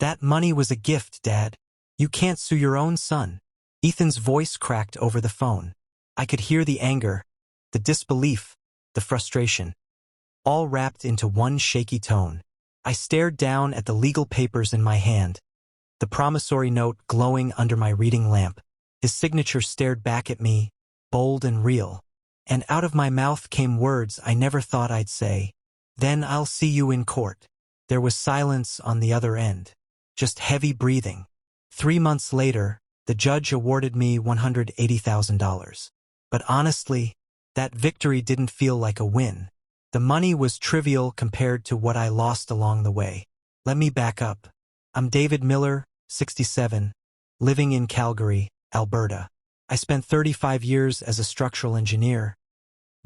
That money was a gift, Dad. You can't sue your own son. Ethan's voice cracked over the phone. I could hear the anger, the disbelief, the frustration, all wrapped into one shaky tone. I stared down at the legal papers in my hand, the promissory note glowing under my reading lamp. His signature stared back at me, bold and real. And out of my mouth came words I never thought I'd say. Then I'll see you in court. There was silence on the other end, just heavy breathing. 3 months later, the judge awarded me $180,000. But honestly, that victory didn't feel like a win. The money was trivial compared to what I lost along the way. Let me back up. I'm David Miller, 67, living in Calgary, Alberta. I spent 35 years as a structural engineer,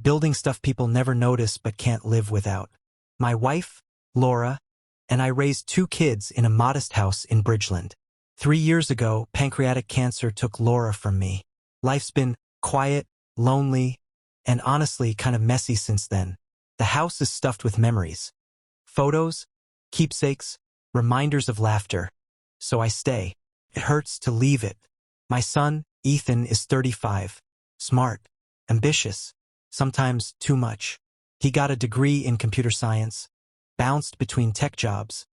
building stuff people never notice but can't live without. My wife, Laura, and I raised 2 kids in a modest house in Bridgeland. 3 years ago, pancreatic cancer took Laura from me. Life's been quiet, lonely, and honestly kind of messy since then. The house is stuffed with memories. Photos, keepsakes, reminders of laughter. So I stay. It hurts to leave it. My son, Ethan, is 35. Smart, ambitious, sometimes too much. He got a degree in computer science, bounced between tech jobs,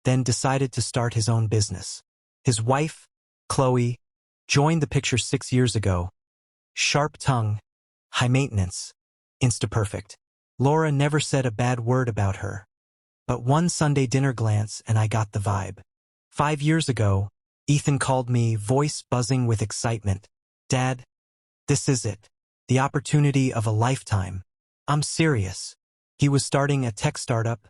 then decided to start his own business. His wife, Chloe, joined the picture 6 years ago. Sharp tongue, high maintenance, insta-perfect. Laura never said a bad word about her. But one Sunday dinner glance and I got the vibe. 5 years ago, Ethan called me, voice buzzing with excitement. Dad, this is it. The opportunity of a lifetime. I'm serious. He was starting a tech startup,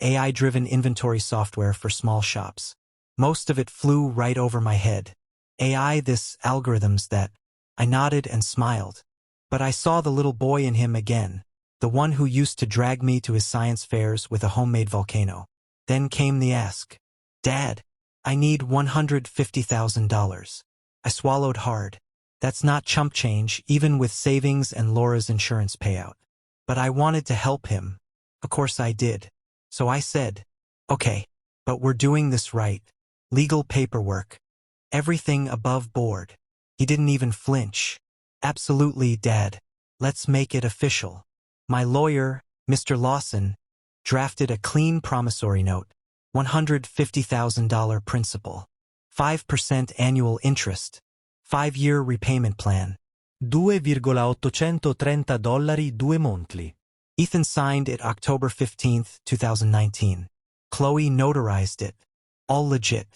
AI-driven inventory software for small shops. Most of it flew right over my head. AI, this algorithms that. I nodded and smiled. But I saw the little boy in him again, the one who used to drag me to his science fairs with a homemade volcano. Then came the ask. Dad, I need $150,000. I swallowed hard. That's not chump change, even with savings and Laura's insurance payout. But I wanted to help him. Of course I did. So I said, okay, but we're doing this right. Legal paperwork. Everything above board. He didn't even flinch. Absolutely, Dad. Let's make it official. My lawyer, Mr. Lawson, drafted a clean promissory note. $150,000 principal. 5% annual interest. 5-year repayment plan. $2,830 2 monthly. Ethan signed it October 15, 2019. Chloe notarized it. All legit.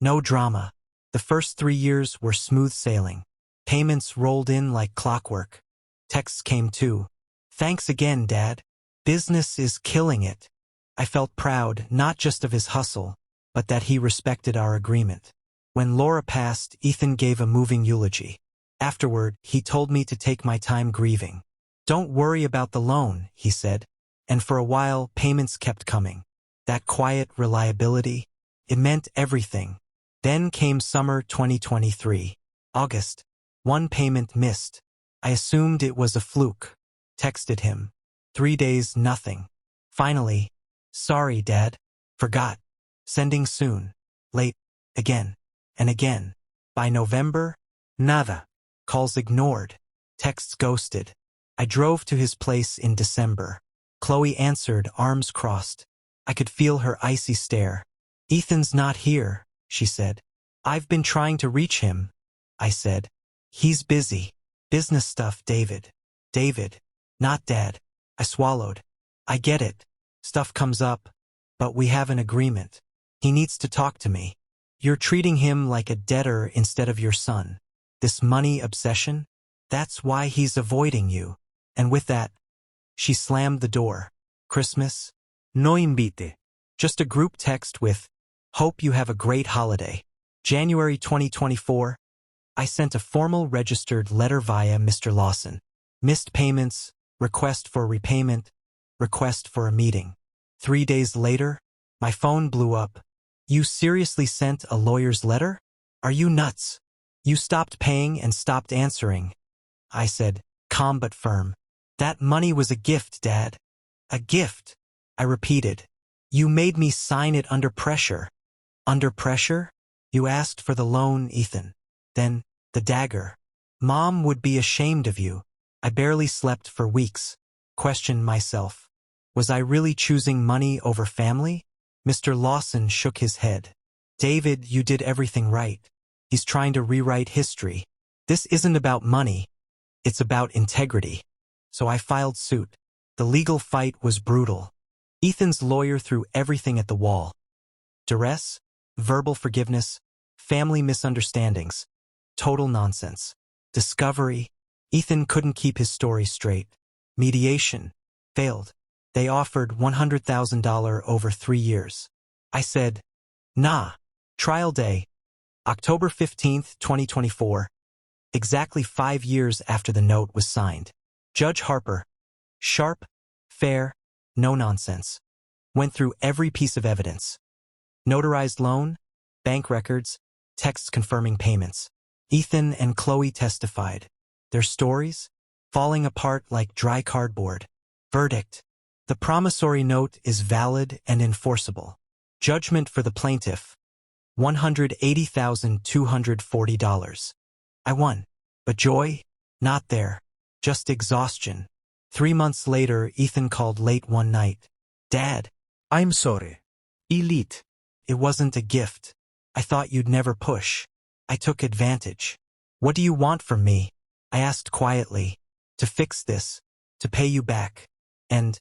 No drama. The first 3 years were smooth sailing. Payments rolled in like clockwork. Texts came too. Thanks again, Dad. Business is killing it. I felt proud, not just of his hustle, but that he respected our agreement. When Laura passed, Ethan gave a moving eulogy. Afterward, he told me to take my time grieving. Don't worry about the loan, he said. And for a while, payments kept coming. That quiet reliability, it meant everything. Then came summer 2023. August. 1 payment missed. I assumed it was a fluke. Texted him. 3 days, nothing. Finally, sorry, Dad. Forgot. Sending soon. Late. Again. And again. By November, nada. Calls ignored. Texts ghosted. I drove to his place in December. Chloe answered, arms crossed. I could feel her icy stare. Ethan's not here, she said. I've been trying to reach him, I said. He's busy. Business stuff, David. David. Not Dad. I swallowed. I get it. Stuff comes up. But we have an agreement. He needs to talk to me. You're treating him like a debtor instead of your son. This money obsession? That's why he's avoiding you. And with that, she slammed the door. Christmas? No invite. Just a group text with, hope you have a great holiday. January 2024, I sent a formal registered letter via Mr. Lawson. Missed payments, request for repayment, request for a meeting. 3 days later, my phone blew up. You seriously sent a lawyer's letter? Are you nuts? You stopped paying and stopped answering. I said, calm but firm. That money was a gift, Dad. A gift. I repeated. You made me sign it under pressure. Under pressure? You asked for the loan, Ethan. Then, the dagger. Mom would be ashamed of you. I barely slept for weeks. Questioned myself. Was I really choosing money over family? Mr. Lawson shook his head. David, you did everything right. He's trying to rewrite history. This isn't about money. It's about integrity. So I filed suit. The legal fight was brutal. Ethan's lawyer threw everything at the wall. Duress, verbal forgiveness, family misunderstandings. Total nonsense. Discovery. Ethan couldn't keep his story straight. Mediation. Failed. They offered $100,000 over 3 years. I said, nah. Trial day. October 15th, 2024. Exactly 5 years after the note was signed. Judge Harper. Sharp, fair, no nonsense. Went through every piece of evidence. Notarized loan, bank records, texts confirming payments. Ethan and Chloe testified. Their stories? Falling apart like dry cardboard. Verdict. The promissory note is valid and enforceable. Judgment for the plaintiff. $180,240. I won. But joy? Not there. Just exhaustion. 3 months later, Ethan called late one night. Dad. I'm sorry. Elite. It wasn't a gift. I thought you'd never push. I took advantage. What do you want from me? I asked quietly. To fix this. To pay you back. And,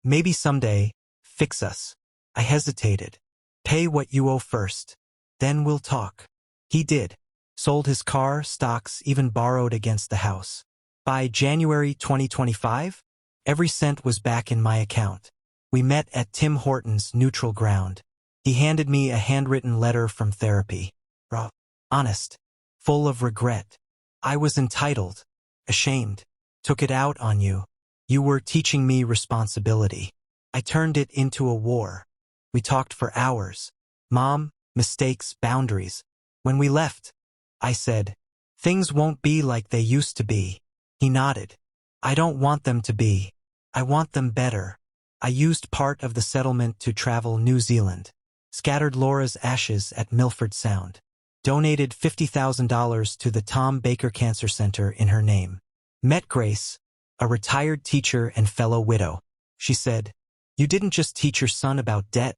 maybe someday, fix us. I hesitated. Pay what you owe first. Then we'll talk. He did. Sold his car, stocks, even borrowed against the house. By January 2025, every cent was back in my account. We met at Tim Hortons' neutral ground. He handed me a handwritten letter from therapy. Raw, honest, full of regret. I was entitled, ashamed, took it out on you. You were teaching me responsibility. I turned it into a war. We talked for hours. Mom, mistakes, boundaries. When we left, I said, things won't be like they used to be. He nodded. I don't want them to be. I want them better. I used part of the settlement to travel New Zealand. Scattered Laura's ashes at Milford Sound. Donated $50,000 to the Tom Baker Cancer Center in her name. Met Grace, a retired teacher and fellow widow. She said, you didn't just teach your son about debt.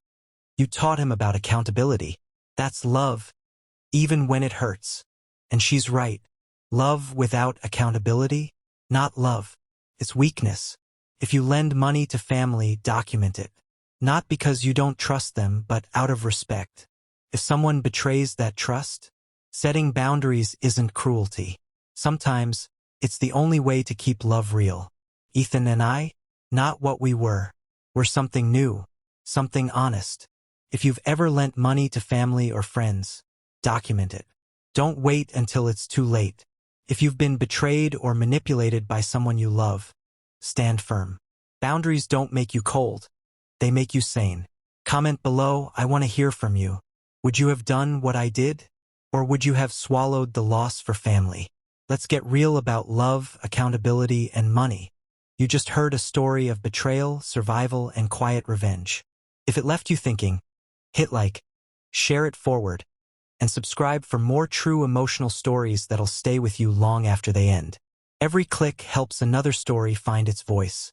You taught him about accountability. That's love, even when it hurts. And she's right. Love without accountability? Not love. It's weakness. If you lend money to family, document it. Not because you don't trust them, but out of respect. If someone betrays that trust, setting boundaries isn't cruelty. Sometimes, it's the only way to keep love real. Ethan and I, not what we were. We're something new, something honest. If you've ever lent money to family or friends, document it. Don't wait until it's too late. If you've been betrayed or manipulated by someone you love, stand firm. Boundaries don't make you cold. They make you sane. Comment below, I want to hear from you. Would you have done what I did? Or would you have swallowed the loss for family? Let's get real about love, accountability, and money. You just heard a story of betrayal, survival, and quiet revenge. If it left you thinking, hit like, share it forward, and subscribe for more true emotional stories that'll stay with you long after they end. Every click helps another story find its voice.